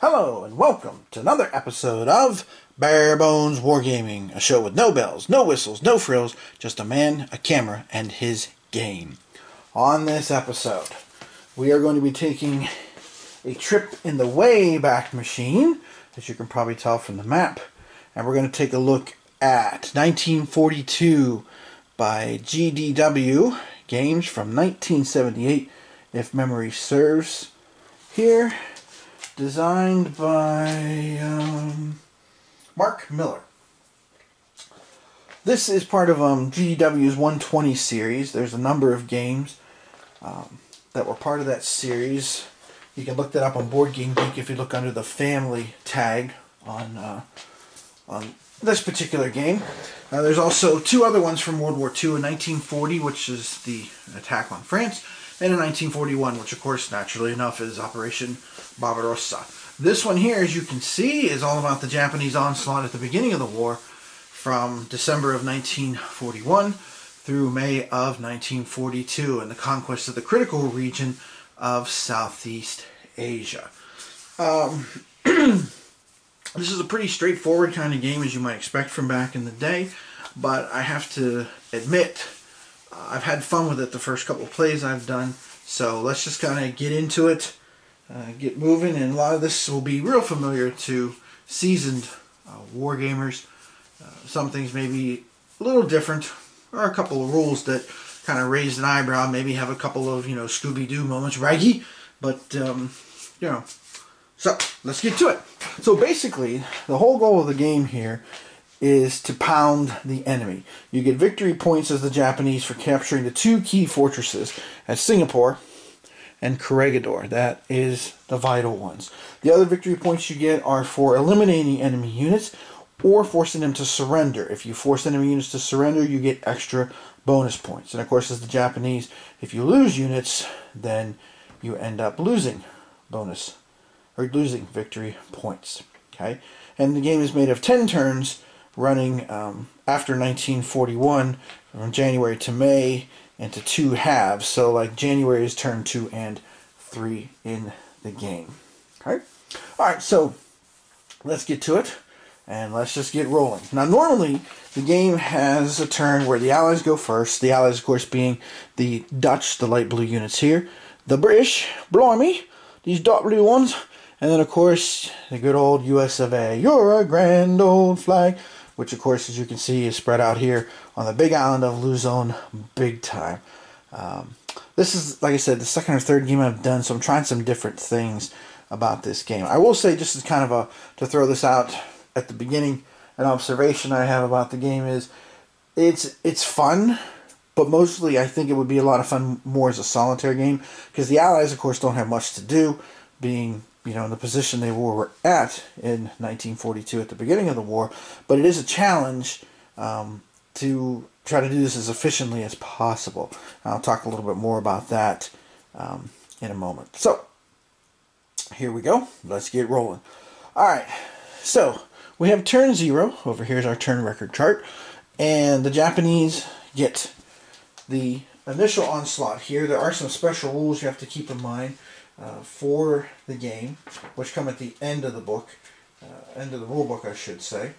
Hello and welcome to another episode of Bare Bones Wargaming, a show with no bells, no whistles, no frills, just a man, a camera, and his game. On this episode, we are going to be taking a trip in the Wayback Machine, as you can probably tell from the map, and we're going to take a look at 1942 by GDW games from 1978, if memory serves. Here, designed by Mark Miller. This is part of GDW's 120 series. There's a number of games that were part of that series. You can look that up on Board Game Geek if you look under the family tag on this particular game. There's also two other ones from World War II, in 1940, which is the attack on France, and in 1941, which of course, naturally enough, is Operation Barbarossa. This one here, as you can see, is all about the Japanese onslaught at the beginning of the war from December of 1941 through May of 1942 and the conquest of the critical region of Southeast Asia. This is a pretty straightforward kind of game, as you might expect from back in the day, but I have to admit, I've had fun with it the first couple of plays I've done, so let's just kind of get into it, get moving, and a lot of this will be real familiar to seasoned war gamers. Some things may be a little different, or a couple of rules that kind of raised an eyebrow, maybe have a couple of, Scooby-Doo moments, raggy, but, so let's get to it. So basically, the whole goal of the game here is to pound the enemy. You get victory points as the Japanese for capturing the two key fortresses at Singapore and Corregidor. That is the vital ones. The other victory points you get are for eliminating enemy units or forcing them to surrender. If you force enemy units to surrender, you get extra bonus points. And of course, as the Japanese, if you lose units, then you end up losing victory points. Okay, and the game is made of 10 turns, running after 1941, from January to May, into two halves. So like January is turn 2 and 3 in the game. Okay, all right. So let's get to it, and let's just get rolling. Now, normally the game has a turn where the Allies go first. The Allies, of course, being the Dutch, the light blue units here, the British, blimey, these dark blue ones. And then, of course, the good old US of A. You're a grand old flag, which, of course, as you can see, is spread out here on the big island of Luzon, big time. This is, like I said, the second or third game I've done, so I'm trying some different things about this game. I will say, just as kind of to throw this out at the beginning, an observation I have about the game is it's fun, but mostly I think it would be a lot of fun more as a solitaire game, because the Allies, of course, don't have much to do, being in the position they were at in 1942 at the beginning of the war. But it is a challenge to try to do this as efficiently as possible. I'll talk a little bit more about that in a moment. So, here we go. Let's get rolling. Alright, so we have turn 0. Over here is our turn record chart. And the Japanese get the initial onslaught here. There are some special rules you have to keep in mind for the game, which come at the end of the book, end of the rule book, I should say.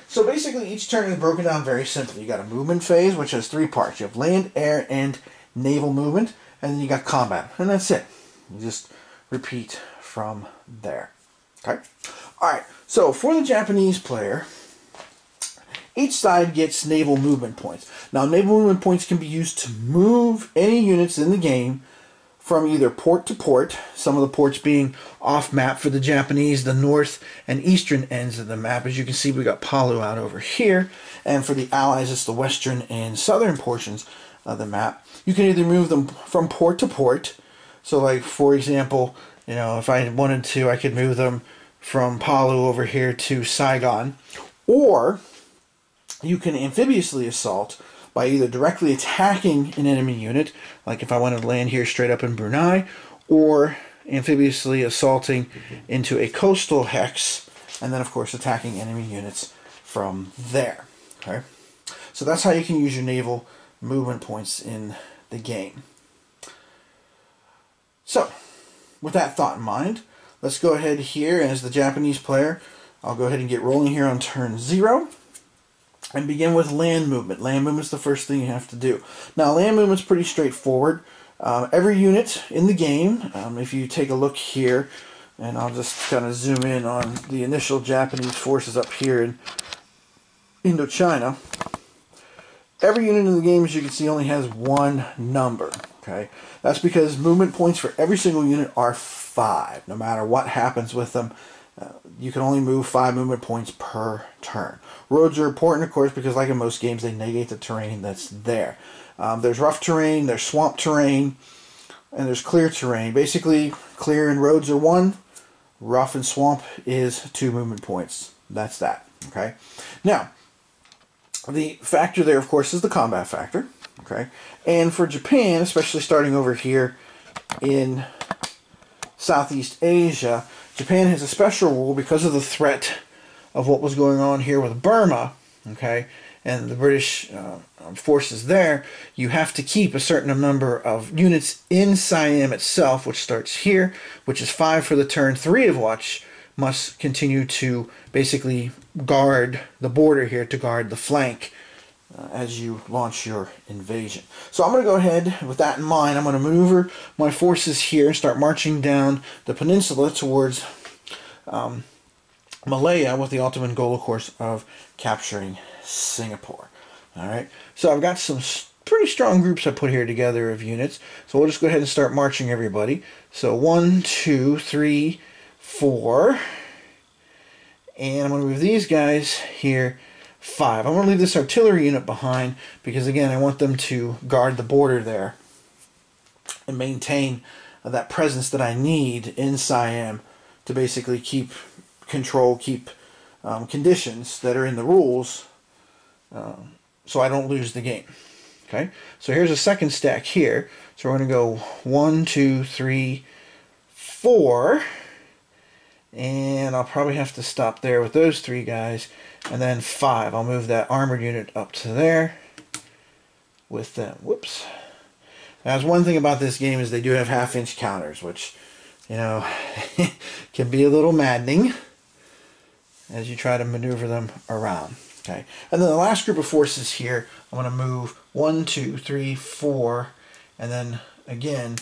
So basically, each turn is broken down very simply. You got a movement phase, which has 3 parts. You have land, air, and naval movement, and then you got combat, and that's it. You just repeat from there. Okay. All right. So for the Japanese player, each side gets naval movement points. Now, naval movement points can be used to move any units in the game from either port to port, some of the ports being off-map for the Japanese, the north and eastern ends of the map. As you can see, we got Palu out over here, and for the Allies, it's the western and southern portions of the map. You can either move them from port to port, so like, for example, if I wanted to, I could move them from Palu over here to Saigon, or you can amphibiously assault by either directly attacking an enemy unit, like if I wanted to land here straight up in Brunei, or amphibiously assaulting into a coastal hex, and then of course attacking enemy units from there. Okay, so that's how you can use your naval movement points in the game. So, with that thought in mind, let's go ahead here, as the Japanese player, I'll go ahead and get rolling here on turn 0 and begin with land movement. Land movement is the first thing you have to do. Now, land movement is pretty straightforward. Every unit in the game, if you take a look here, and I'll just kind of zoom in on the initial Japanese forces up here in Indochina. Every unit in the game, as you can see, only has one number. Okay, that's because movement points for every single unit are 5. No matter what happens with them, you can only move 5 movement points per turn. Roads are important, of course, because like in most games, they negate the terrain that's there. There's rough terrain, there's swamp terrain, and there's clear terrain. Basically, clear and roads are 1. Rough and swamp is 2 movement points. That's that. Okay. Now, the factor there, of course, is the combat factor. Okay. And for Japan, especially starting over here in Southeast Asia, Japan has a special rule because of the threat of what was going on here with Burma. Okay. And the British forces there, you have to keep a certain number of units in Siam itself, which starts here, which is 5 for the turn, 3 of which must continue to basically guard the border here, to guard the flank as you launch your invasion. So I'm going to go ahead, with that in mind, I'm going to maneuver my forces here and start marching down the peninsula towards Malaya, with the ultimate goal, of course, of capturing Singapore. Alright, so I've got some pretty strong groups I put here together of units. So we'll just go ahead and start marching everybody. So 1, 2, 3, 4. And I'm going to move these guys here 5. I'm going to leave this artillery unit behind because, again, I want them to guard the border there and maintain that presence that I need in Siam to basically keep control, keep conditions that are in the rules, so I don't lose the game. Okay, so here's a second stack here. So we're going to go 1, 2, 3, 4, and I'll probably have to stop there with those 3 guys, and then 5. I'll move that armored unit up to there with them. Whoops. Now, there's one thing about this game is they do have half-inch counters, which, you know, can be a little maddening as you try to maneuver them around. Okay, and then the last group of forces here, I'm going to move 1, 2, 3, 4, and then again,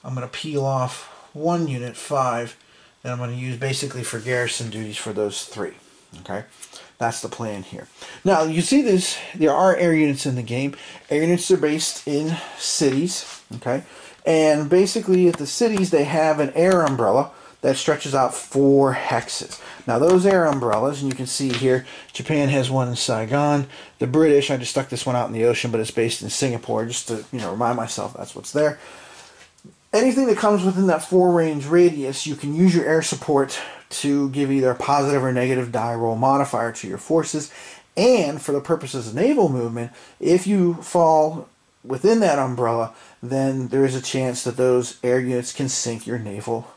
I'm going to peel off 1 unit, 5, that I'm going to use basically for garrison duties for those 3. Okay, that's the plan here. Now, you see this, there are air units in the game. Air units are based in cities, okay, and basically at the cities they have an air umbrella that stretches out 4 hexes. Now those air umbrellas, and you can see here, Japan has one in Saigon. The British, I just stuck this one out in the ocean, but it's based in Singapore, just to, you know, remind myself that's what's there. Anything that comes within that 4 range radius, you can use your air support to give either a positive or negative die roll modifier to your forces. And for the purposes of naval movement, if you fall within that umbrella, then there is a chance that those air units can sink your naval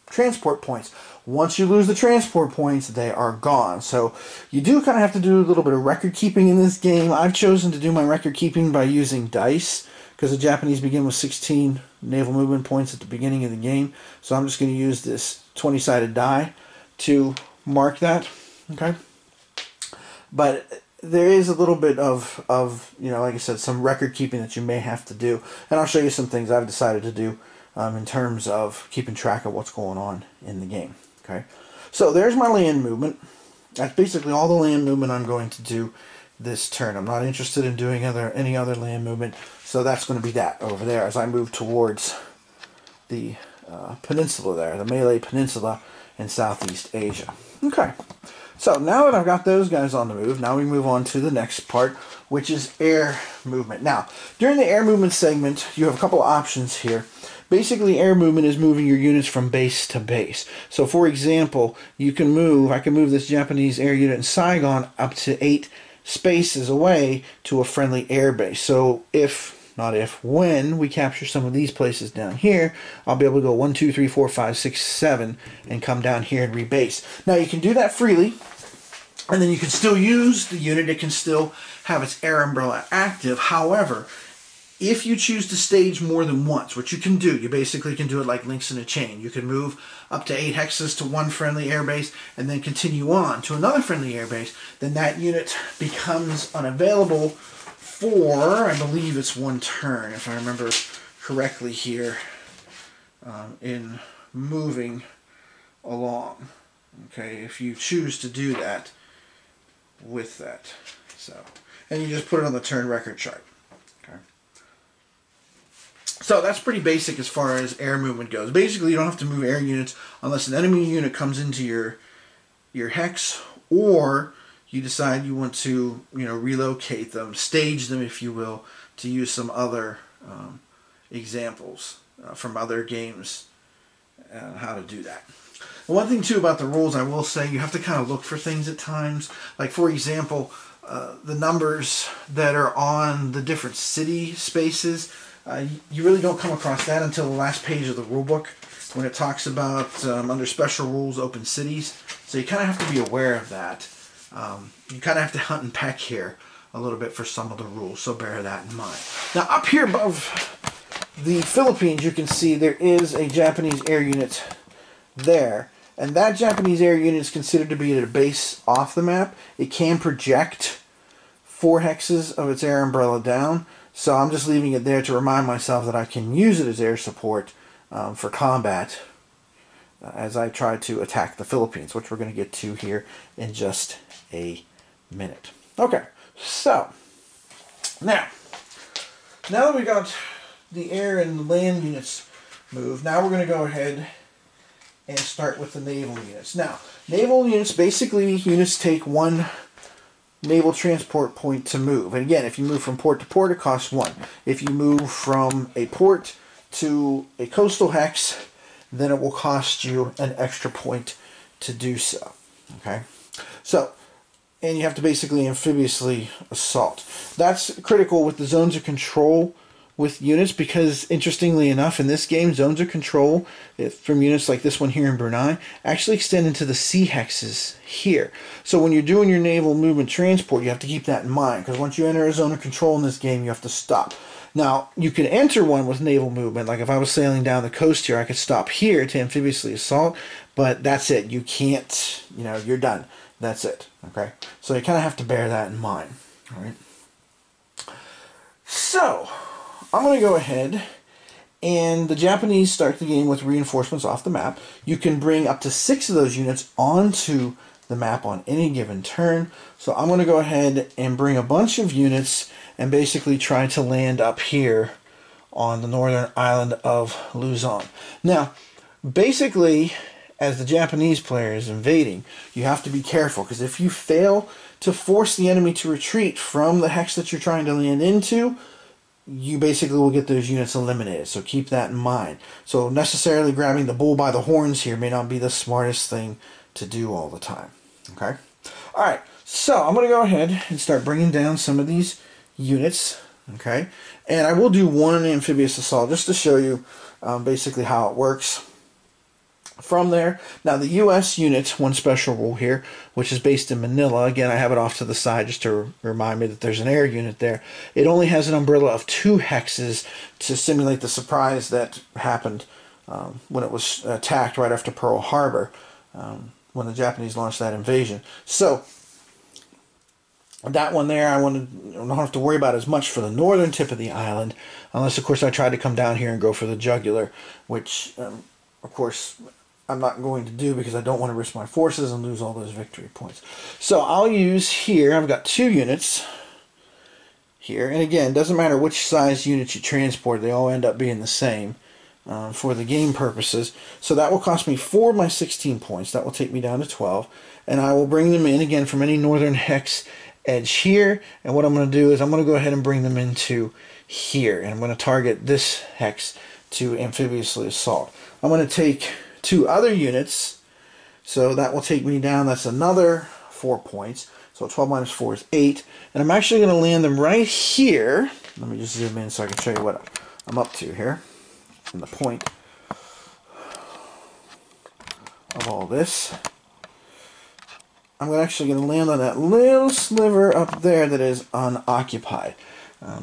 transport points. Once you lose the transport points, they are gone. So you do kind of have to do a little bit of record keeping in this game. I've chosen to do my record keeping by using dice, because the Japanese begin with 16 naval movement points at the beginning of the game. So I'm just going to use this 20-sided die to mark that. Okay, but there is a little bit of, you know, like I said, some record keeping that you may have to do, and I'll show you some things I've decided to do in terms of keeping track of what's going on in the game. Okay, so there's my land movement. That's basically all the land movement I'm going to do this turn. I'm not interested in doing any other land movement, so that's going to be that over there as I move towards the peninsula there, the Malay Peninsula in Southeast Asia. Okay, so now that I've got those guys on the move, now we move on to the next part, which is air movement. Now, during the air movement segment, you have a couple of options here. Basically, air movement is moving your units from base to base. So, for example, I can move this Japanese air unit in Saigon up to 8 spaces away to a friendly air base. So, when we capture some of these places down here, I'll be able to go 1, 2, 3, 4, 5, 6, 7 and come down here and rebase. Now, you can do that freely, and then you can still use the unit. It can still have its air umbrella active. However, If you choose to stage more than once, which you can do, you basically can do it like links in a chain. You can move up to 8 hexes to one friendly airbase and then continue on to another friendly airbase. Then that unit becomes unavailable for, I believe it's 1 turn, if I remember correctly here, in moving along. Okay, if you choose to do that with that. So, and you just put it on the turn record chart. Okay. So that's pretty basic as far as air movement goes. Basically, you don't have to move air units unless an enemy unit comes into your hex, or you decide you want to, relocate them, stage them, if you will, to use some other examples from other games how to do that. One thing too about the rules, I will say, you have to kind of look for things at times. Like, for example, the numbers that are on the different city spaces, you really don't come across that until the last page of the rulebook, when it talks about under special rules, open cities. So you kind of have to be aware of that. You kind of have to hunt and peck here a little bit for some of the rules, so bear that in mind. Now, up here above the Philippines, you can see there is a Japanese air unit there. And that Japanese air unit is considered to be at a base off the map. It can project 4 hexes of its air umbrella down. So I'm just leaving it there to remind myself that I can use it as air support for combat as I try to attack the Philippines, which we're going to get to here in just a minute. Okay, so now that we got the air and land units moved, now we're going to go ahead and start with the naval units. Now, naval units, basically, units take 1 naval transport point to move. And again, if you move from port to port, it costs 1. If you move from a port to a coastal hex, then it will cost you an extra point to do so. Okay? So, and you have to basically amphibiously assault. That's critical with the zones of control with units, because interestingly enough, in this game, zones of control from units like this one here in Brunei actually extend into the sea hexes here. So when you're doing your naval movement transport, you have to keep that in mind, because once you enter a zone of control in this game, you have to stop. Now, you can enter one with naval movement. Like if I was sailing down the coast here, I could stop here to amphibiously assault, but that's it. You can't, you're done. That's it. Okay? So you kind of have to bear that in mind. All right? So I'm going to go ahead, and the Japanese start the game with reinforcements off the map. You can bring up to 6 of those units onto the map on any given turn. So I'm going to go ahead and bring a bunch of units and basically try to land up here on the northern island of Luzon. Now, basically, as the Japanese player is invading, you have to be careful, because if you fail to force the enemy to retreat from the hex that you're trying to land into, you basically will get those units eliminated. So keep that in mind. So necessarily grabbing the bull by the horns here may not be the smartest thing to do all the time. Okay? Alright, so I'm going to go ahead and start bringing down some of these units. Okay? And I will do 1 amphibious assault just to show you basically how it works. From there, now the U.S. unit, one special rule here, which is based in Manila. Again, I have it off to the side just to remind me that there's an air unit there. It only has an umbrella of 2 hexes to simulate the surprise that happened when it was attacked right after Pearl Harbor, when the Japanese launched that invasion. So that one there, I don't have to worry about as much for the northern tip of the island, unless, of course, I try to come down here and go for the jugular, which, of course, I'm not going to do, because I don't want to risk my forces and lose all those victory points. So I'll use here, I've got 2 units here, and again, doesn't matter which size units you transport, they all end up being the same for the game purposes. So that will cost me 4 of my 16 points. That will take me down to 12, and I will bring them in again from any northern hex edge here, and what I'm going to do is I'm going to go ahead and bring them into here, and I'm going to target this hex to amphibiously assault. I'm going to take 2 other units, so that will take me down. That's another 4 points. So 12 minus 4 is 8. And I'm actually going to land them right here. Let me just zoom in so I can show you what I'm up to here. And the point of all this. I'm actually going to land on that little sliver up there that is unoccupied.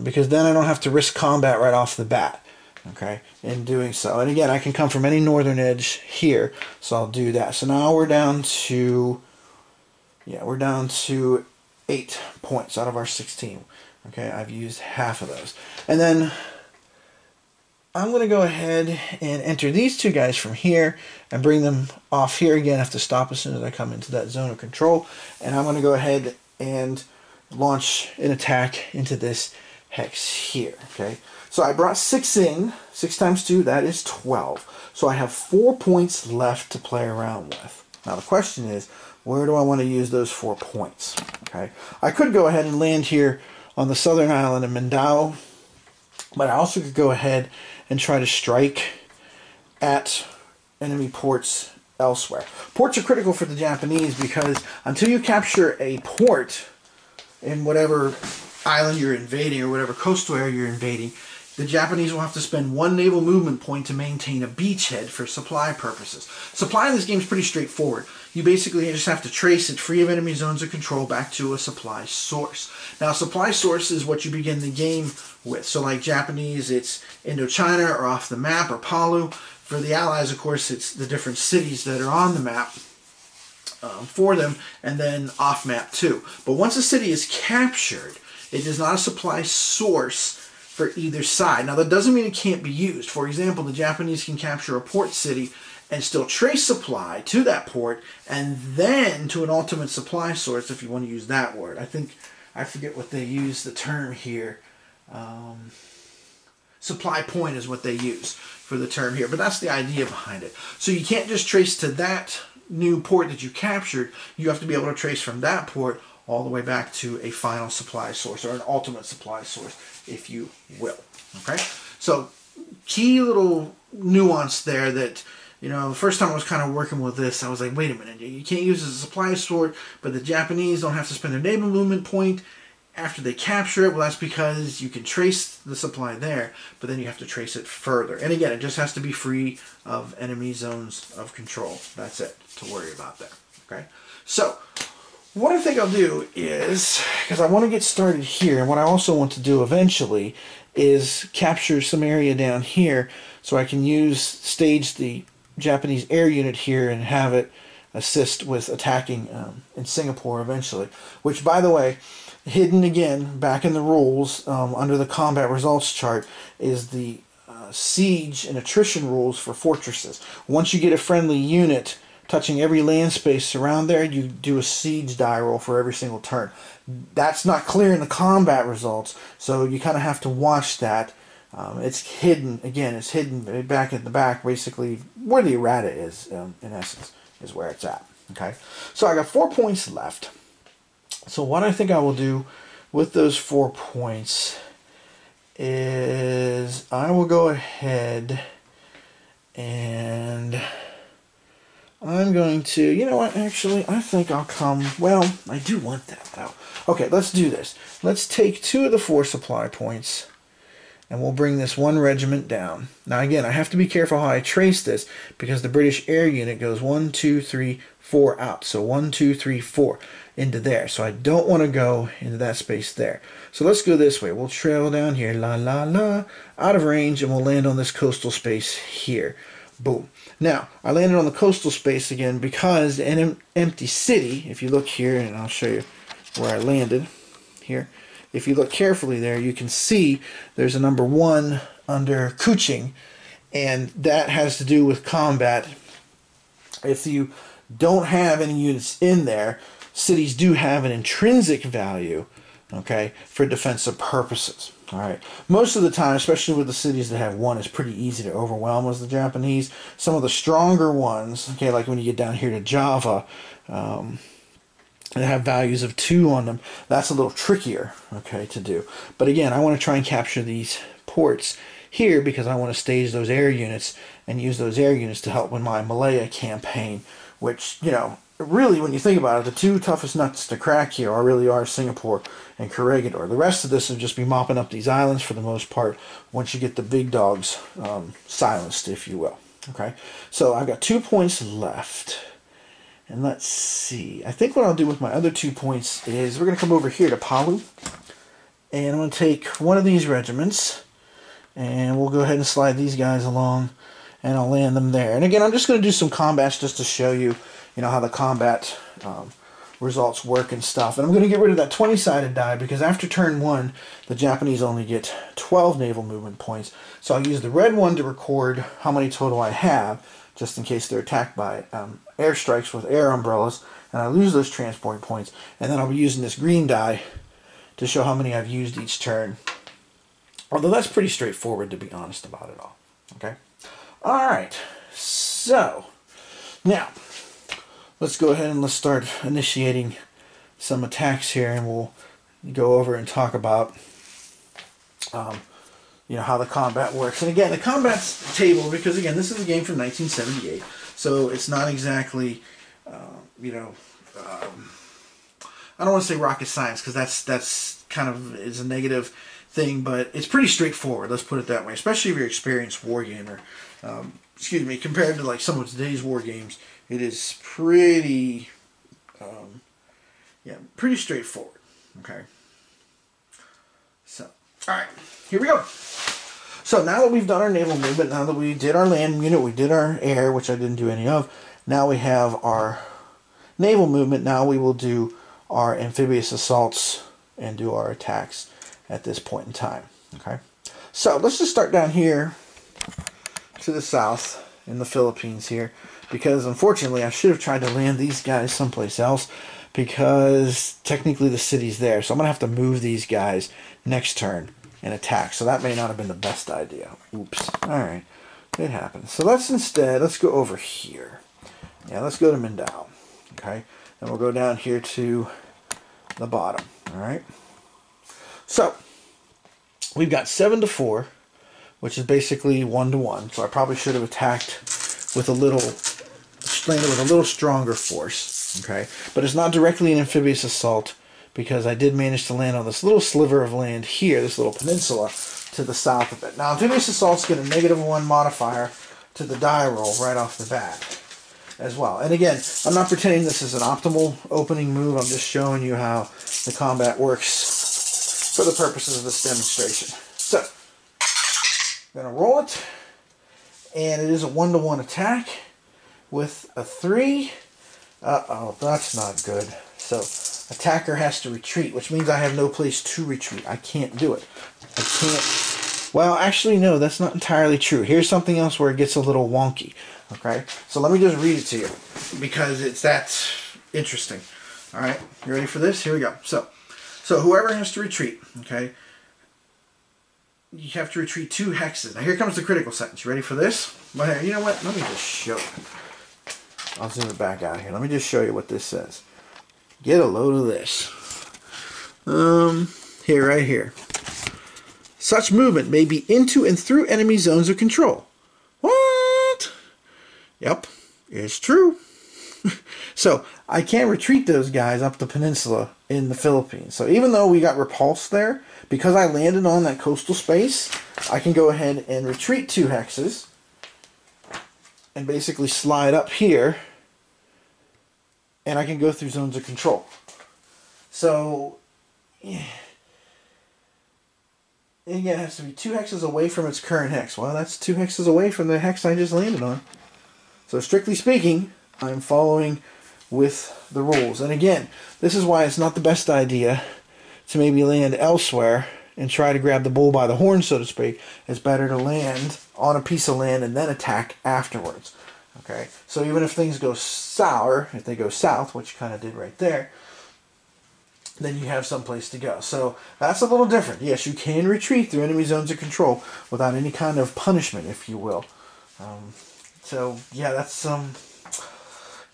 because then I don't have to risk combat right off the bat, okay, in doing so. And again, I can come from any northern edge here, so I'll do that. So now we're down to, yeah, we're down to 8 points out of our 16. Okay, I've used half of those. And then I'm going to go ahead and enter these two guys from here and bring them off here. Again, I have to stop as soon as I come into that zone of control. And I'm going to go ahead and launch an attack into this hex here. Okay, so I brought 6 in. 6 times 2, that is 12. So I have 4 points left to play around with. Now the question is, where do I want to use those 4 points? Okay, I could go ahead and land here on the southern island of Mindao, but I also could go ahead and try to strike at enemy ports elsewhere. Ports are critical for the Japanese because until you capture a port in whatever island you're invading or whatever coastal area you're invading, the Japanese will have to spend 1 naval movement point to maintain a beachhead for supply purposes. Supply in this game is pretty straightforward. You basically just have to trace it free of enemy zones of control back to a supply source. Now, a supply source is what you begin the game with. So like Japanese, it's Indochina or off the map or Palu. For the Allies, of course, it's the different cities that are on the map for them, and then off map too. But once a city is captured, it is not a supply source for either side. Now, that doesn't mean it can't be used. For example, the Japanese can capture a port city and still trace supply to that port and then to an ultimate supply source, if you want to use that word. I forget what they use the term here. Supply point is what they use for the term here, but that's the idea behind it. So you can't just trace to that new port that you captured. You have to be able to trace from that port all the way back to a final supply source, or an ultimate supply source, if you will. Okay? So, key little nuance there that, you know, the first time I was kind of working with this, I was like, wait a minute, you can't use it as a supply source, but the Japanese don't have to spend their naval movement point after they capture it. Well, that's because you can trace the supply there, but then you have to trace it further. And again, it just has to be free of enemy zones of control. That's it to worry about there. Okay? So, what I think I'll do is, because I want to get started here, and what I also want to do eventually is capture some area down here so I can stage the Japanese air unit here and have it assist with attacking in Singapore eventually. Which, by the way, hidden again back in the rules under the combat results chart is the siege and attrition rules for fortresses. Once you get a friendly unit touching every land space around there, you do a siege die roll for every single turn. That's not clear in the combat results, so you kind of have to watch that. It's hidden, again, it's hidden back at the back, basically where the errata is, in essence, is where it's at. Okay, so I got 4 points left. So what I think I will do with those 4 points is I will go ahead and I'm going to, you know what, actually, I think I'll come, well, I do want that, though. Okay, let's do this. Let's take 2 of the 4 supply points, and we'll bring this 1 regiment down. Now, again, I have to be careful how I trace this, because the British air unit goes 1, 2, 3, 4 out. So 1, 2, 3, 4 into there. So I don't want to go into that space there. So let's go this way. We'll trail down here, la, la, la, out of range, and we'll land on this coastal space here. Boom. Now, I landed on the coastal space again because an empty city, if you look here, and I'll show you where I landed here. If you look carefully there, you can see there's a number 1 under Kuching, and that has to do with combat. If you don't have any units in there, cities do have an intrinsic value, okay, for defensive purposes. All right. Most of the time, especially with the cities that have 1, it's pretty easy to overwhelm as the Japanese. Some of the stronger ones, okay, like when you get down here to Java, that have values of 2 on them, that's a little trickier, okay, to do. But again, I want to try and capture these ports here because I want to stage those air units and use those air units to help with my Malaya campaign, which, you know, really, when you think about it, the 2 toughest nuts to crack here really are Singapore and Corregidor. The rest of this will just be mopping up these islands for the most part once you get the big dogs silenced, if you will. Okay, so I've got 2 points left. And let's see. I think what I'll do with my other 2 points is we're going to come over here to Palu. And I'm going to take one of these regiments, and we'll go ahead and slide these guys along, and I'll land them there. And again, I'm just going to do some combats just to show you, how the combat results work and stuff. And I'm going to get rid of that 20-sided die, because after turn 1, the Japanese only get 12 naval movement points. So I'll use the red one to record how many total I have, just in case they're attacked by airstrikes with air umbrellas, and I lose those transport points. And then I'll be using this green die to show how many I've used each turn. Although that's pretty straightforward, to be honest about it all. Okay? Alright, so now let's go ahead and let's start initiating some attacks here, and we'll go over and talk about how the combat works. And again, the combat's table, because again, this is a game from 1978, so it's not exactly I don't want to say rocket science, because that's kind of is a negative thing, but it's pretty straightforward, let's put it that way, especially if you're an experienced wargamer. Compared to like some of today's war games, it is pretty pretty straightforward. Okay, so alright, here we go. So now that we've done our naval movement, now that we did our land unit, we did our air, which I didn't do any of, now we have our naval movement. Now we will do our amphibious assaults and do our attacks at this point in time. Okay, so let's just start down here to the south in the Philippines here, because unfortunately I should have tried to land these guys someplace else, because technically the city's there, so I'm gonna have to move these guys next turn and attack, so that may not have been the best idea. Oops. Alright, it happens. So let's go over here. Yeah, let's go to Mindanao. Okay, and we'll go down here to the bottom. Alright, so we've got 7-4, which is basically 1-1. So I probably should have attacked with a little stronger force. Okay, but it's not directly an amphibious assault, because I did manage to land on this little sliver of land here, this little peninsula to the south of it. Now, amphibious assaults get a -1 modifier to the die roll right off the bat as well. And again, I'm not pretending this is an optimal opening move. I'm just showing you how the combat works for the purposes of this demonstration. So, I'm going to roll it, and it is a 1-1 attack with a 3. Uh-oh, that's not good. So, attacker has to retreat, which means I have no place to retreat. I can't do it. I can't. Well, actually, no, that's not entirely true. Here's something else where it gets a little wonky. Okay, so let me just read it to you, because it's that interesting. All right, you ready for this? Here we go. So whoever has to retreat, okay, you have to retreat 2 hexes. Now here comes the critical sentence. You ready for this? Well, you know what? Let me just show you. I'll zoom it back out here. Let me just show you what this says. Get a load of this. Here, right here. Such movement may be into and through enemy zones of control. What? Yep, it's true. So, I can't retreat those guys up the peninsula in the Philippines. So even though we got repulsed there, because I landed on that coastal space, I can go ahead and retreat 2 hexes and basically slide up here, and I can go through zones of control. So, yeah. And again, it has to be 2 hexes away from its current hex. Well, that's 2 hexes away from the hex I just landed on. So strictly speaking, I'm following with the rules. And again, this is why it's not the best idea to maybe land elsewhere and try to grab the bull by the horn, so to speak. It's better to land on a piece of land and then attack afterwards. Okay, so even if things go sour, if they go south, which kind of did right there, then you have some place to go. So that's a little different. Yes, you can retreat through enemy zones of control without any kind of punishment, if you will. So yeah, that's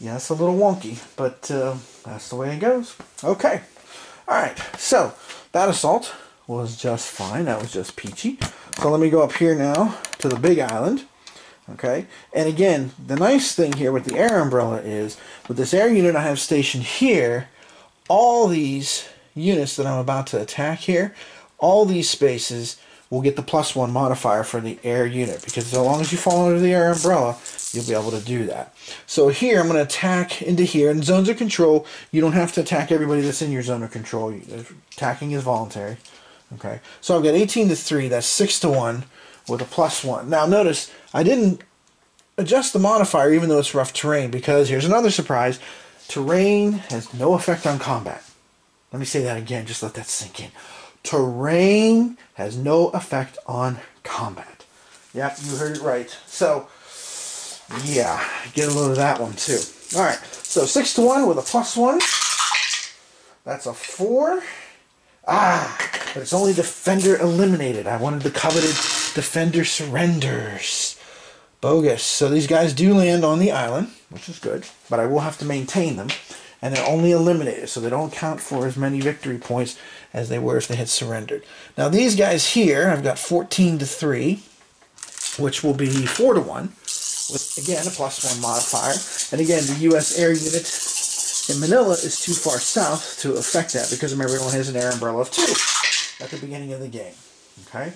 it's a little wonky, but that's the way it goes. Okay, all right. So that assault was just fine. That was just peachy. So let me go up here now to the big island. Okay, and again, the nice thing here with the air umbrella is, with this air unit I have stationed here, all these units that I'm about to attack here, all these spaces will get the +1 modifier for the air unit, because so long as you fall under the air umbrella, you'll be able to do that. So here I'm going to attack into here. In zones of control, you don't have to attack everybody that's in your zone of control. Attacking is voluntary. Okay, so I've got 18 to 3. That's 6 to 1 with a +1. Now notice I didn't adjust the modifier even though it's rough terrain, because here's another surprise. Terrain has no effect on combat. Let me say that again, just let that sink in. Terrain has no effect on combat. Yep, you heard it right. So, yeah, get a load of that one too. Alright, so 6 to 1 with a +1. That's a 4. But it's only defender eliminated. I wanted the coveted defender surrenders. Bogus. So these guys do land on the island, which is good, but I will have to maintain them. And they're only eliminated, so they don't count for as many victory points as they were if they had surrendered. Now these guys here, I've got 14 to 3, which will be 4 to 1, with, again, a +1 modifier. And again, the U.S. air unit in Manila is too far south to affect that, because remember, everyone has an air umbrella of 2 at the beginning of the game. Okay,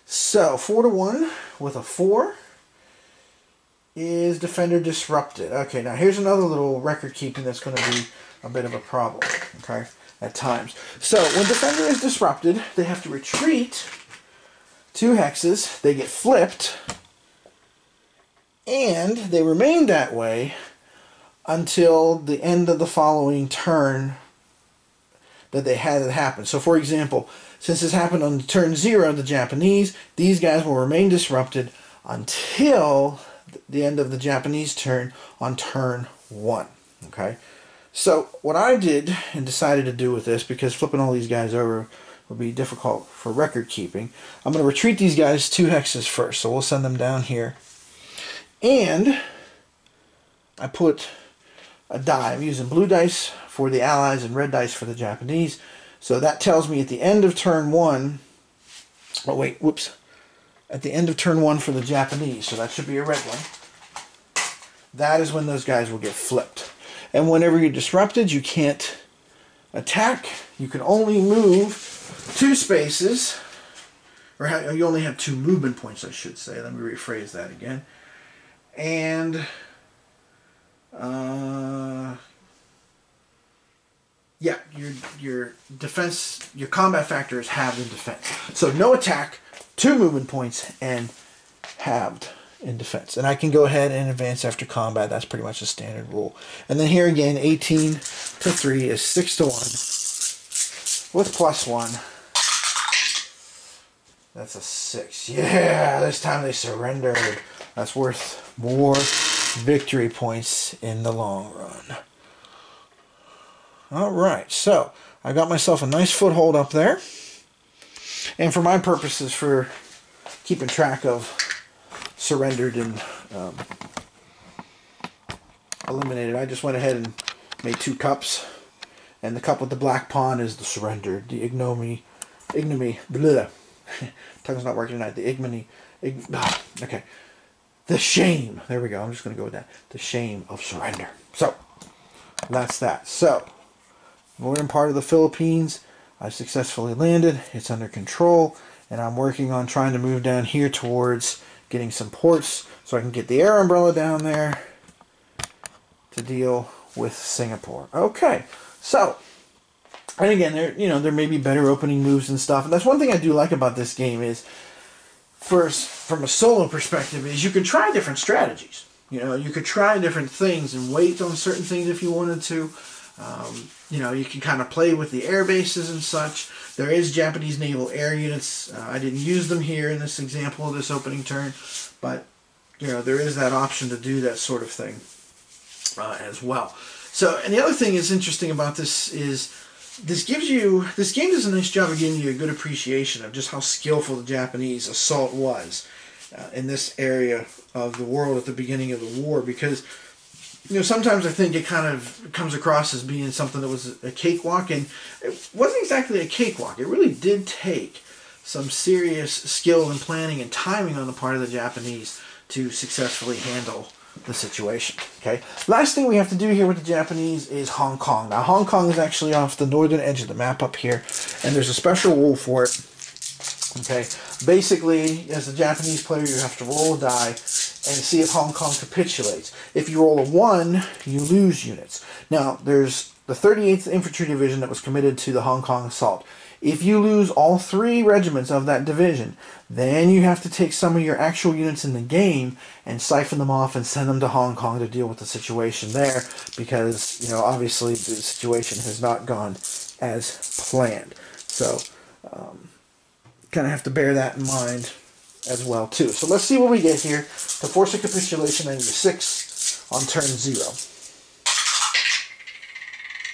so 4 to 1 with a 4 is defender disrupted. Okay, now here's another little record keeping that's going to be a bit of a problem, okay, at times. So when defender is disrupted, they have to retreat 2 hexes, they get flipped, and they remain that way until the end of the following turn that they had it happen. So for example, since this happened on turn 0 of the Japanese, these guys will remain disrupted until the end of the Japanese turn on turn 1. Okay, so what I did and decided to do with this, because flipping all these guys over would be difficult for record keeping, I'm going to retreat these guys 2 hexes first. So we'll send them down here, and I put a die. I'm using blue dice for the Allies and red dice for the Japanese. So that tells me at the end of turn 1, oh wait, whoops, at the end of turn 1 for the Japanese, so that should be a red one, that is when those guys will get flipped. And whenever you're disrupted, you can't attack. You can only move 2 spaces, or you only have 2 movement points, I should say. Let me rephrase that again. And yeah, your defense, your combat factor is halved in defense. So no attack, 2 movement points, and halved in defense. And I can go ahead and advance after combat. That's pretty much a standard rule. And then here again, 18 to 3 is 6 to 1 with +1. That's a 6. Yeah, this time they surrendered. That's worth more victory points in the long run. Alright, so I got myself a nice foothold up there. And for my purposes, for keeping track of surrendered and eliminated, I just went ahead and made 2 cups. And the cup with the black pawn is the surrendered, the ignominy, blah. Tongue's not working tonight. The ignominy, okay. The shame, there we go, I'm just going to go with that. The shame of surrender. So, that's that. So, northern part of the Philippines, I've successfully landed. It's under control, and I'm working on trying to move down here towards getting some ports so I can get the air umbrella down there to deal with Singapore. Okay, so, and again, there may be better opening moves and stuff. And that's one thing I do like about this game is, first, from a solo perspective, is you could try different strategies. You could try different things and wait on certain things if you wanted to. You can kind of play with the air bases and such. There is Japanese naval air units. I didn't use them here in this example of this opening turn, but there is that option to do that sort of thing as well. So, and the other thing is interesting about this is this game does a nice job of giving you a good appreciation of just how skillful the Japanese assault was in this area of the world at the beginning of the war, because sometimes I think it kind of comes across as being something that was a cakewalk, and it wasn't exactly a cakewalk. It really did take some serious skill and planning and timing on the part of the Japanese to successfully handle the situation. Okay. Last thing we have to do here with the Japanese is Hong Kong. Now, Hong Kong is actually off the northern edge of the map up here, and there's a special rule for it. Okay. Basically, as a Japanese player, you have to roll a die and see if Hong Kong capitulates. If you roll a 1, you lose units. Now, there's the 38th Infantry Division that was committed to the Hong Kong assault. If you lose all 3 regiments of that division, then you have to take some of your actual units in the game and siphon them off and send them to Hong Kong to deal with the situation there, because, you know, obviously the situation has not gone as planned. So, kind of have to bear that in mind as well, too. So let's see what we get here to force a capitulation on your 6 on turn 0.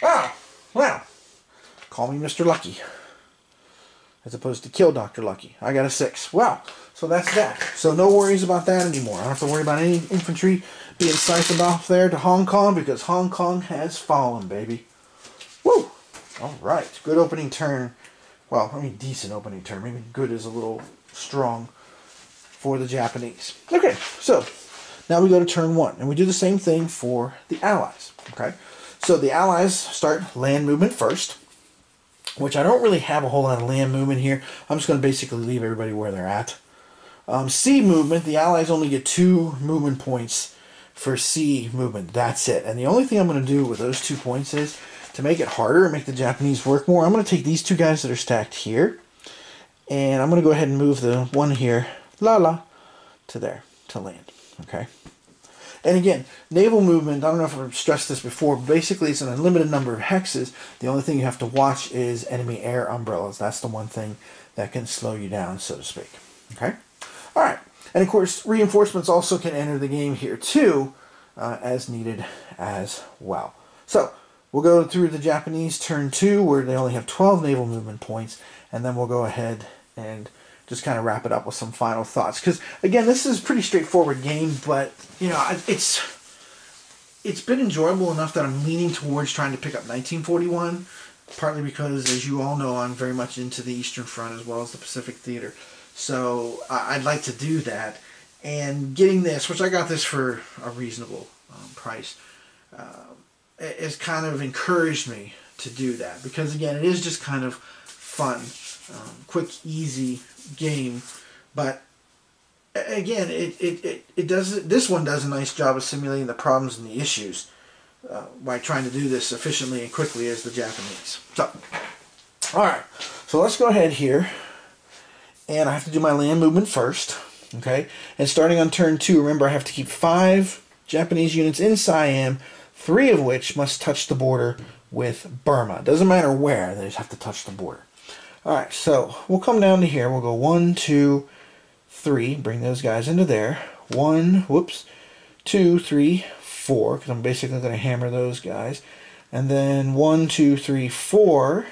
Ah, well, call me Mr. Lucky, as opposed to kill Dr. Lucky. I got a 6. Wow, so that's that. So no worries about that anymore. I don't have to worry about any infantry being siphoned off there to Hong Kong, because Hong Kong has fallen, baby. Woo! All right, good opening turn. Well, I mean, decent opening turn. Maybe good is a little strong for the Japanese. Okay, so now we go to turn 1, and we do the same thing for the Allies. Okay, so the Allies start land movement first, which I don't really have a whole lot of land movement here. I'm just going to basically leave everybody where they're at. Sea movement, the Allies only get 2 movement points for sea movement. That's it. And the only thing I'm going to do with those 2 points is, to make it harder and make the Japanese work more, I'm going to take these 2 guys that are stacked here, and I'm going to go ahead and move the one here, to there, to land. Okay? And again, naval movement, I don't know if I've stressed this before, but basically it's an unlimited number of hexes. The only thing you have to watch is enemy air umbrellas. That's the one thing that can slow you down, so to speak. Okay? Alright. And of course, reinforcements also can enter the game here too, as needed as well. So, we'll go through the Japanese turn 2, where they only have 12 naval movement points, and then we'll go ahead and just kind of wrap it up with some final thoughts. Because, again, this is a pretty straightforward game, but, you know, it's been enjoyable enough that I'm leaning towards trying to pick up 1941, partly because, as you all know, I'm very much into the Eastern Front as well as the Pacific Theater. So I'd like to do that. And getting this, which I got this for a reasonable price, has kind of encouraged me to do that, because again, it is just kind of fun, quick, easy game. But again, it does. This one does a nice job of simulating the problems and the issues by trying to do this efficiently and quickly as the Japanese. So, all right, so let's go ahead here, and I have to do my land movement first. Okay, and starting on turn 2, remember I have to keep 5 Japanese units in Siam, 3 of which must touch the border with Burma. Doesn't matter where, they just have to touch the border. Alright, so we'll come down to here. We'll go 1, 2, 3. Bring those guys into there. 1, 2, 3, 4. Because I'm basically going to hammer those guys. And then 1, 2, 3, 4.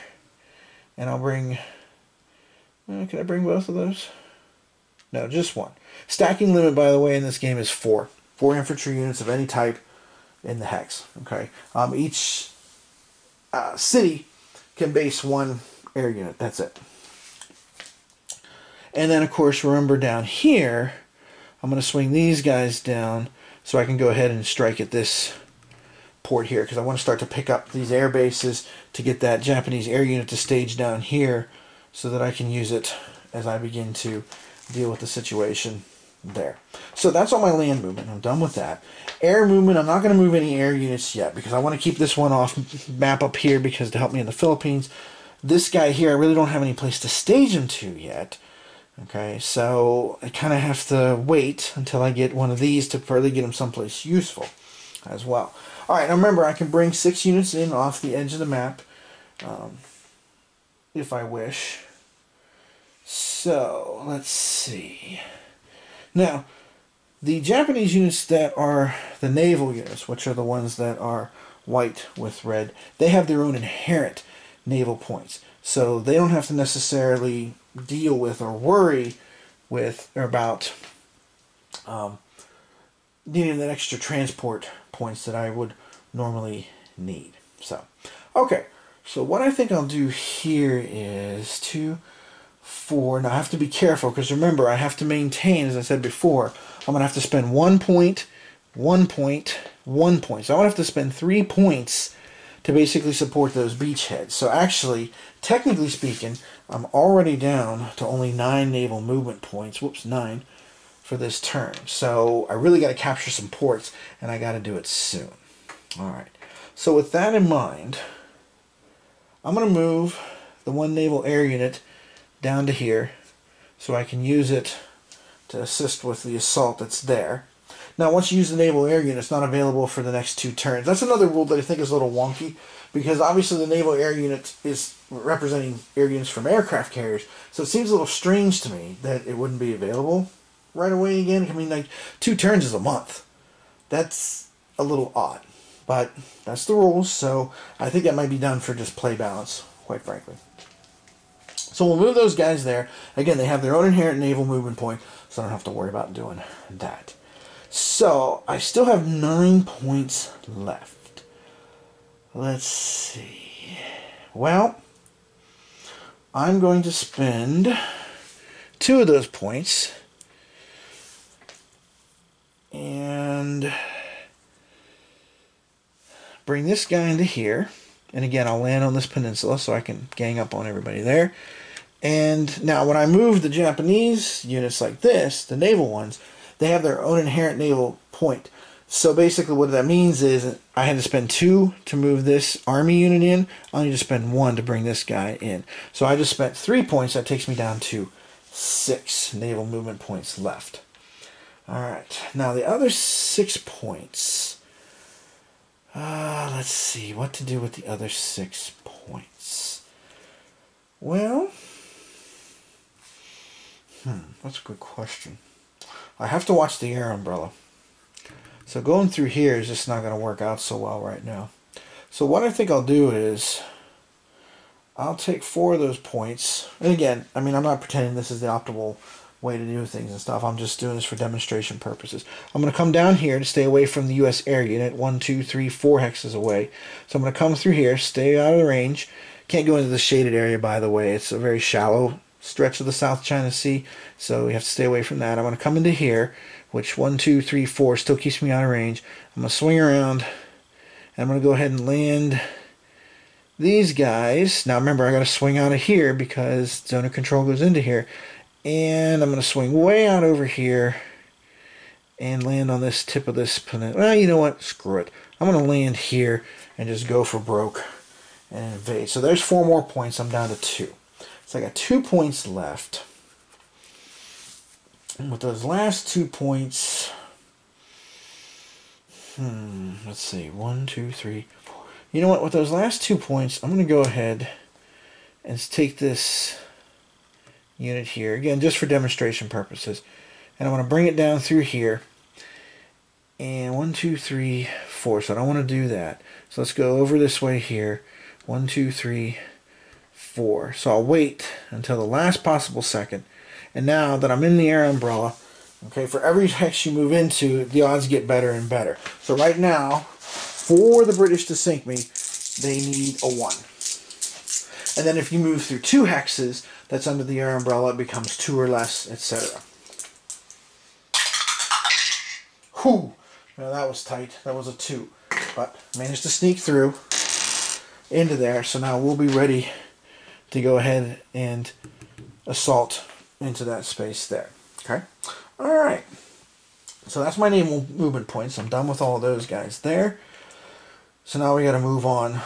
And I'll bring... can I bring both of those? No, just 1. Stacking limit, by the way, in this game is 4. 4 infantry units of any type in the hex. Okay, each city can base 1 air unit. That's it. And then, of course, remember down here, I'm going to swing these guys down so I can go ahead and strike at this port here, because I want to start to pick up these air bases to get that Japanese air unit to stage down here, so that I can use it as I begin to deal with the situation there. So that's all my land movement. I'm done with that. Air movement, I'm not going to move any air units yet, because I want to keep this one off map up here, because to help me in the Philippines. This guy here, I really don't have any place to stage him to yet. Okay, so I kind of have to wait until I get one of these to further get him someplace useful as well. Alright, now remember, I can bring 6 units in off the edge of the map if I wish. So, let's see. Now, the Japanese units that are the naval units, which are the ones that are white with red, they have their own inherent naval points. So they don't have to necessarily deal with or worry with or about needing that extra transport points that I would normally need. So, okay. So what I think I'll do here is 2, 4. Now I have to be careful, because remember, I have to maintain, as I said before, I'm going to have to spend 1 point, 1 point, 1 point. So I'm going to have to spend 3 points to basically support those beachheads. So actually, technically speaking, I'm already down to only 9 naval movement points. Whoops, 9 for this turn. So I really got to capture some ports, and I got to do it soon. All right. So with that in mind, I'm going to move the one naval air unit down to here so I can use it to assist with the assault that's there. Now, once you use the naval air unit, it's not available for the next 2 turns. That's another rule that I think is a little wonky, because obviously the naval air unit is representing air units from aircraft carriers, so it seems a little strange to me that it wouldn't be available right away again. I mean, like, 2 turns is a month. That's a little odd, but that's the rules, so I think that might be done for just play balance, quite frankly. So we'll move those guys there. Again, they have their own inherent naval movement point, so I don't have to worry about doing that. So, I still have 9 points left. Let's see. Well, I'm going to spend 2 of those points and bring this guy into here. And again, I'll land on this peninsula so I can gang up on everybody there. And now when I move the Japanese units like this, the naval ones, they have their own inherent naval point. So basically what that means is I had to spend 2 to move this army unit in. I need to spend 1 to bring this guy in. So I just spent 3 points. That takes me down to 6 naval movement points left. Alright, now the other 6 points. Let's see what to do with the other 6 points. Well, that's a good question. I have to watch the air umbrella. So going through here is just not going to work out so well right now. So what I think I'll do is I'll take 4 of those points. And again, I mean, I'm not pretending this is the optimal way to do things and stuff. I'm just doing this for demonstration purposes. I'm going to come down here to stay away from the U.S. air unit. 1, 2, 3, 4 hexes away. So I'm going to come through here, stay out of the range. Can't go into the shaded area, by the way. It's a very shallow stretch of the South China Sea, so we have to stay away from that. I'm going to come into here, which 1, 2, 3, 4 still keeps me out of range. I'm going to swing around, and I'm going to go ahead and land these guys. Now remember, I got to swing out of here because zone of control goes into here, and I'm going to swing way out over here and land on this tip of this peninsula. Well, you know what? Screw it. I'm going to land here and just go for broke and invade. So there's 4 more points. I'm down to 2. So I got 2 points left. And with those last 2 points, let's see, 1, 2, 3, 4. You know what? With those last 2 points, I'm going to go ahead and take this unit here, again, just for demonstration purposes. And I'm going to bring it down through here. And 1, 2, 3, 4. So I don't want to do that. So let's go over this way here. 1, 2, 3, 4. So I'll wait until the last possible second. And now that I'm in the air umbrella, okay, for every hex you move into, the odds get better and better. So right now, for the British to sink me, they need a 1. And then if you move through 2 hexes that's under the air umbrella, it becomes 2 or less, etc. Whew! Now that was tight. That was a 2. But managed to sneak through into there. So now we'll be ready to go ahead and assault into that space there. Okay? Alright. So that's my naval movement points. I'm done with all of those guys there. So now we got to move on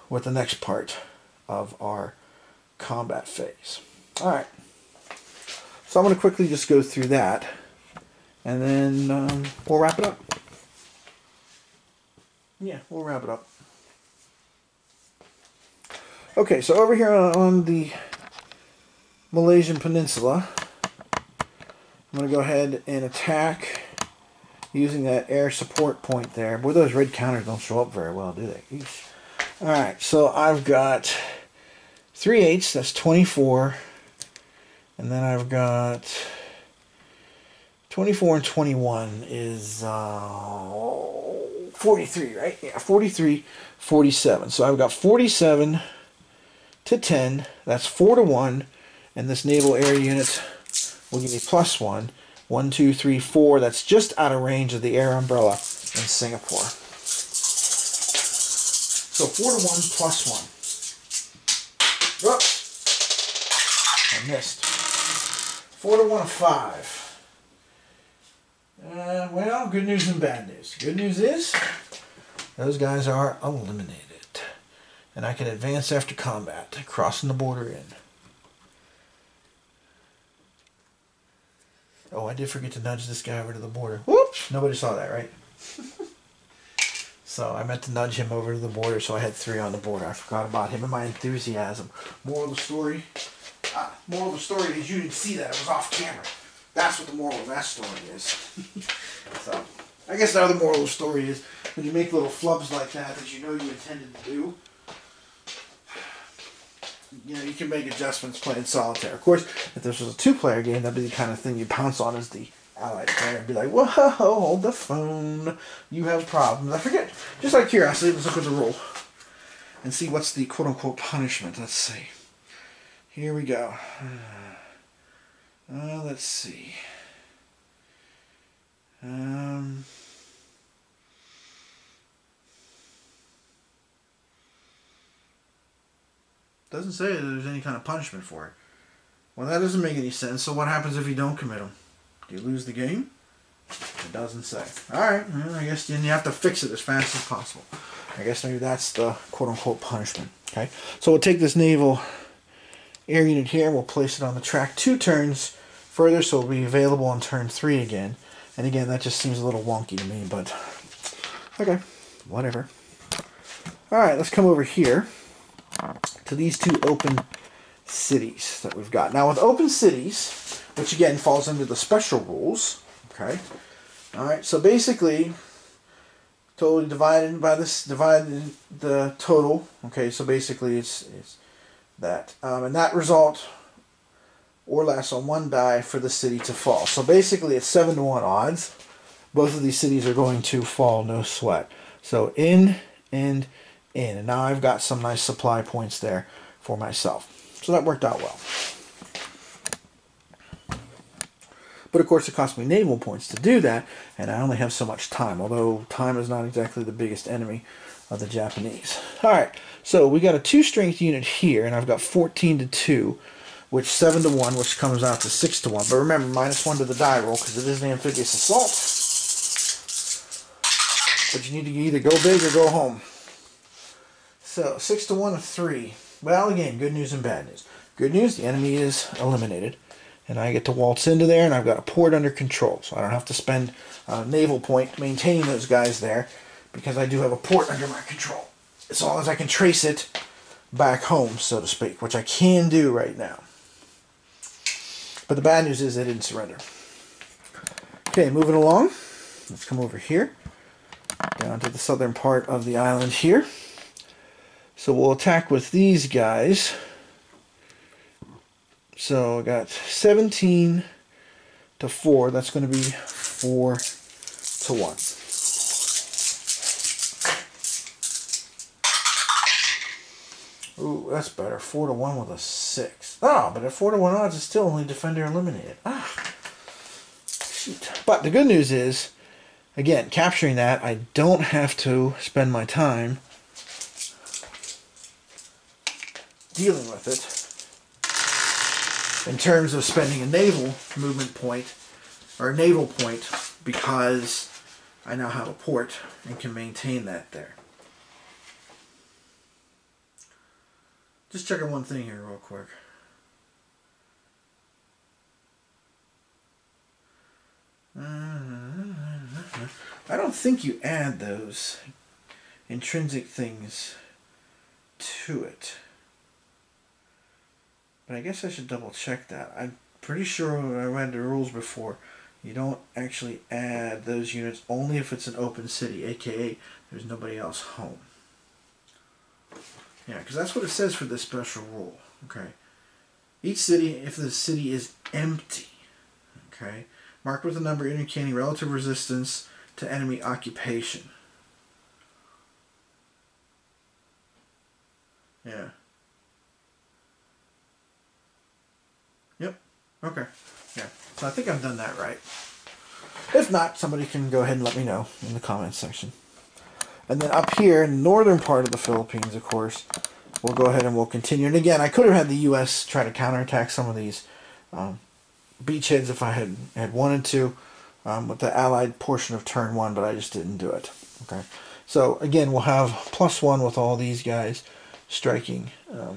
with the next part of our combat phase. Alright. So I'm going to quickly just go through that, and then we'll wrap it up. Yeah, we'll wrap it up. Okay, so over here on the Malaysian Peninsula, I'm going to go ahead and attack using that air support point there. Boy, those red counters don't show up very well, do they? Eesh. Alright, so I've got 3 8s, that's 24. And then I've got 24 and 21 is 43, right? Yeah, 43, 47. So I've got 47 to 10. That's 4 to 1. And this naval air unit will give me +1. 1, 2, 3, 4. That's just out of range of the air umbrella in Singapore. So 4 to 1 +1. Oops. I missed. 4 to 1 of 5. Well, good news and bad news. Good news is those guys are eliminated. and I can advance after combat, crossing the border in. Oh, I did forget to nudge this guy over to the border. Whoops! Nobody saw that, right? So I meant to nudge him over to the border, so I had 3 on the border. I forgot about him and my enthusiasm. Moral of the story? Moral of the story is you didn't see that. It was off camera. That's what the moral of that story is. So, I guess the other moral of the story is when you make little flubs like that you know you intended to do, you know, you can make adjustments playing solitaire. Of course, if this was a 2-player game, that'd be the kind of thing you pounce on as the allied player and be like, whoa, hold the phone. You have problems. I forget. Just out of curiosity, let's look at the rule and see what's the quote-unquote punishment. Let's see. Here we go. Let's see. Doesn't say that there's any kind of punishment for it. Well, that doesn't make any sense. So what happens if you don't commit them? Do you lose the game? It doesn't say. Alright, well, I guess then you have to fix it as fast as possible. I guess maybe that's the quote-unquote punishment. Okay, so we'll take this naval air unit here and we'll place it on the track 2 turns further, so it'll be available on turn 3 again. And again, that just seems a little wonky to me, but okay, whatever. Alright, let's come over here to these 2 open cities that we've got. Now with open cities, which again falls under the special rules, okay? Alright, so basically, totally divided by this, divided the total, okay, so basically it's that. And that result or less on 1 die for the city to fall. So basically it's 7-to-1 odds. Both of these cities are going to fall, no sweat. So in and in. And now I've got some nice supply points there for myself. So that worked out well. But of course it cost me naval points to do that, and I only have so much time, although time is not exactly the biggest enemy of the Japanese. Alright, so we got a 2-strength unit here, and I've got 14-to-2, which 7-to-1, which comes out to 6-to-1. But remember, -1 to the die roll, because it is an amphibious assault. But you need to either go big or go home. So, 6-to-1 of 3. Well, again, good news and bad news. Good news, the enemy is eliminated. And I get to waltz into there, and I've got a port under control. So I don't have to spend a naval point maintaining those guys there, because I do have a port under my control. As long as I can trace it back home, so to speak, which I can do right now. But the bad news is they didn't surrender. Okay, moving along. Let's come over here, down to the southern part of the island here. So we'll attack with these guys. So I got 17-to-4. That's going to be 4-to-1. Ooh, that's better. 4-to-1 with a 6. Oh, but at 4-to-1 odds, it's still only defender eliminated. Ah, shoot. But the good news is, again, capturing that, I don't have to spend my time dealing with it in terms of spending a naval movement point, or a naval point, because I now have a port and can maintain that there. Just checking one thing here real quick. I don't think you add those intrinsic things to it. But I guess I should double check that. I'm pretty sure I read the rules before. You don't actually add those units only if it's an open city, aka there's nobody else home. Yeah, because that's what it says for this special rule. Okay. Each city, if the city is empty, okay, marked with a number indicating relative resistance to enemy occupation. Yeah. Yep. Okay. Yeah. So I think I've done that right. If not, somebody can go ahead and let me know in the comments section. And then up here in the northern part of the Philippines, of course, we'll go ahead and we'll continue. And again, I could have had the U.S. try to counterattack some of these beachheads if I had wanted to with the Allied portion of turn 1, but I just didn't do it. Okay. So again, we'll have +1 with all these guys. striking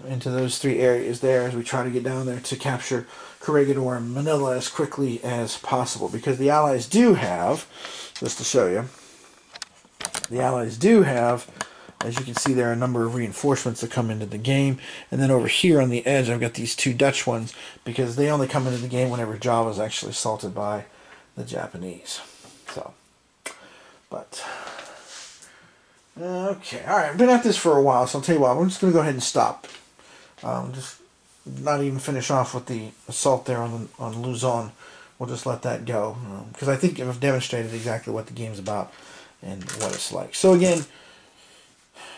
into those 3 areas there as we try to get down there to capture Corregidor and Manila as quickly as possible. Because the Allies do have, just to show you, the Allies do have, as you can see, there are a number of reinforcements that come into the game. And then over here on the edge, I've got these 2 Dutch ones, because they only come into the game whenever Java is actually assaulted by the Japanese. So, but... okay, alright, I've been at this for a while, so I'll tell you what, we're just going to go ahead and stop. Just not even finish off with the assault there on Luzon. We'll just let that go, because I think I've demonstrated exactly what the game's about and what it's like. So again,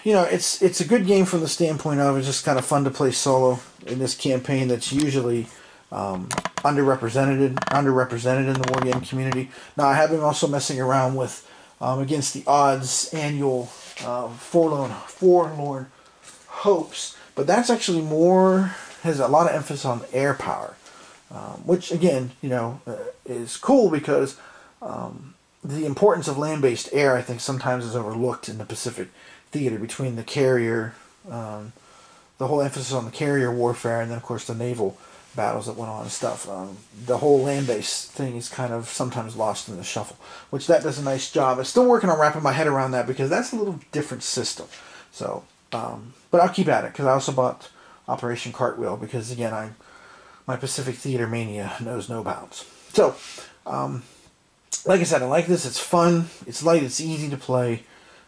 you know, it's a good game from the standpoint of it's just kind of fun to play solo in this campaign that's usually underrepresented in the wargame community. Now, I have been also messing around with Against the Odds annual Forlorn Hopes, but that's actually has a lot of emphasis on air power, which again, you know, is cool because the importance of land-based air, I think, sometimes is overlooked in the Pacific theater between the carrier, the whole emphasis on the carrier warfare, and then of course the naval battles that went on and stuff. The whole land-based thing is kind of sometimes lost in the shuffle, which that does a nice job. I'm still working on wrapping my head around that because that's a little different system. So, but I'll keep at it because I also bought Operation Cartwheel because again, my Pacific theater mania knows no bounds. So, like I said, I like this. It's fun. It's light. It's easy to play.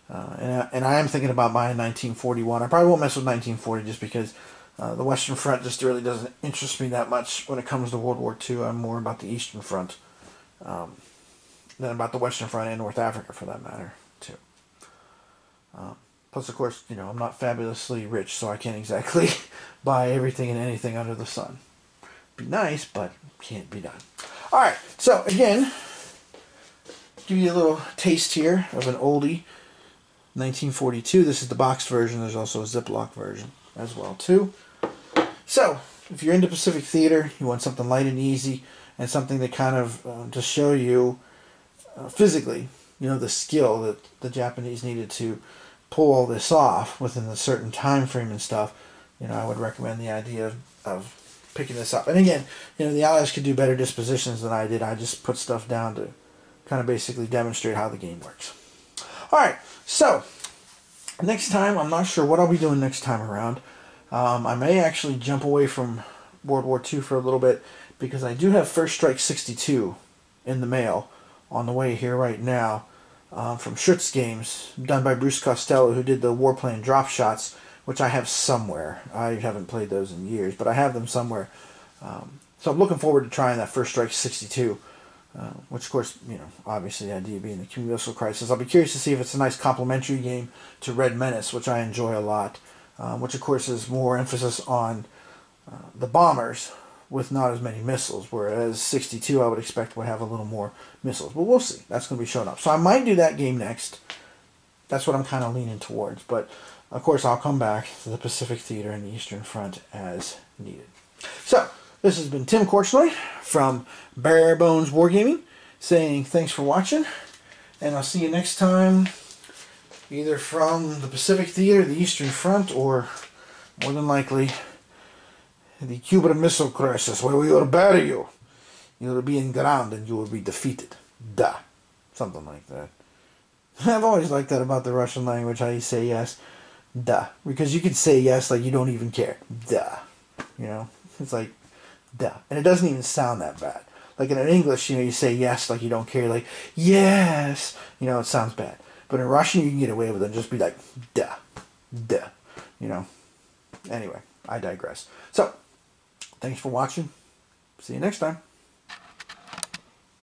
And I am thinking about buying 1941. I probably won't mess with 1940 just because the Western Front just really doesn't interest me that much when it comes to World War II. I'm more about the Eastern Front than about the Western Front and North Africa, for that matter, too. Plus, of course, you know, I'm not fabulously rich, so I can't exactly buy everything and anything under the sun. Be nice, but can't be done. All right, so again, give you a little taste here of an oldie, 1942. This is the boxed version. There's also a Ziploc version as well, too. So, if you're into Pacific theater, you want something light and easy, and something that kind of to show you physically, you know, the skill that the Japanese needed to pull all this off within a certain time frame and stuff, you know, I would recommend the idea of picking this up. And again, you know, the Allies could do better dispositions than I did. I just put stuff down to kind of basically demonstrate how the game works. Alright, so next time, I'm not sure what I'll be doing next time around. I may actually jump away from World War II for a little bit because I do have First Strike 62 in the mail on the way here right now from Schutz Games, done by Bruce Costello, who did the Warplane drop shots, which I have somewhere. I haven't played those in years, but I have them somewhere. So I'm looking forward to trying that First Strike 62. Which, of course, you know, obviously the idea being the Cuban Missile Crisis. I'll be curious to see if it's a nice complementary game to Red Menace, which I enjoy a lot, which, of course, is more emphasis on the bombers with not as many missiles, whereas 62 I would expect would have a little more missiles. But we'll see. That's going to be showing up. So I might do that game next. That's what I'm kind of leaning towards. But, of course, I'll come back to the Pacific Theater and the Eastern Front as needed. So, this has been Tim Korchnoi from Bare Bones Wargaming saying thanks for watching, and I'll see you next time either from the Pacific Theater, the Eastern Front, or more than likely the Cuban Missile Crisis, where we will bury you. You will be in ground and you will be defeated. Duh. Something like that. I've always liked that about the Russian language, how you say yes. Duh. Because you can say yes like you don't even care. Duh. You know? It's like, duh. And it doesn't even sound that bad. Like in English, you know, you say yes like you don't care, like, yes. You know, it sounds bad. But in Russian, you can get away with it and just be like, duh. Duh. You know? Anyway, I digress. So, thanks for watching. See you next time.